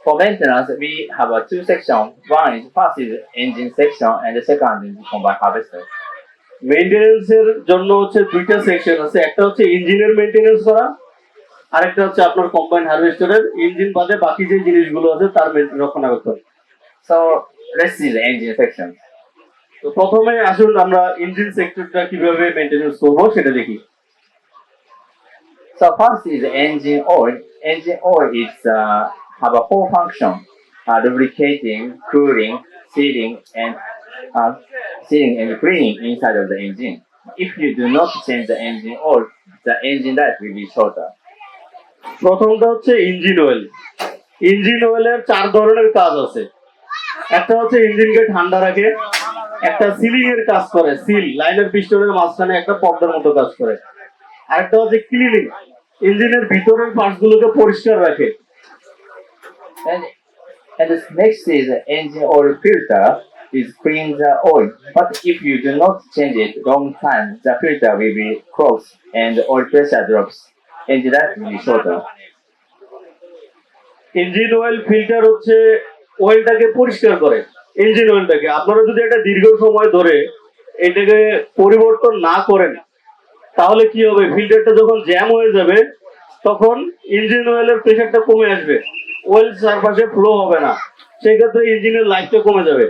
For maintenance, we have a two section. One is first is engine section, and the second is combine harvester. মেইনটেনেন্সের জন্য হচ্ছে দুইটা section আছে, একটা হচ্ছে ইঞ্জিনের মেইনটেনেন্স করা, আরেকটা হচ্ছে আপনার কম্বাইন হারভেস্টারের ইঞ্জিন বাদে বাকি যে জিনিসগুলো আছে তার রক্ষণাবেক্ষণ। So let's see the engine section. তো প্রথমে আসুন আমরা ইঞ্জিন সেক্টরটা কিভাবে মেইনটেনেন্স করব সেটা দেখি। So first is the engine oil. Engine oil is have a whole function: lubricating, cooling, uh, sealing and cleaning inside of the engine. If you do not change the engine oil, the engine life will be shorter. প্রথমটা হচ্ছে engine oil. Engine অয়েলের চার ধরনের কাজ আছে। একটা হচ্ছে ইঞ্জিনকে ঠান্ডা রাখে, একটা সিলিং এর কাজ করে, সিল লাইনের পিস্টনের মাঝখানে একটা পর্দার মতো কাজ করে, আরেকটা হচ্ছে ক্লিনিং, ইঞ্জিনের ভিতরের পার্টস গুলোকে পরিষ্কার রাখে। And and the next is the engine oil filter is clean the oil. But if you do not change it long time, the filter will be clogged and the oil pressure drops. Engine life will be shorter. Engine oil filter হচ্ছে অয়েলটাকে পরিষ্কার করে, engine অয়েলটাকে। আপনারা যদি একটা দীর্ঘ সময় ধরে এটাকে পরিবর্তন না করেন তাহলে কি হবে, ফিল্টারটা যখন জ্যাম হয়ে যাবে তখন ইঞ্জিন অয়েলের প্রেশারটা কমে আসবে, অয়েল চারপাশে ফ্লো হবে না, সেক্ষেত্রে ইঞ্জিনের লাইফটা কমে যাবে।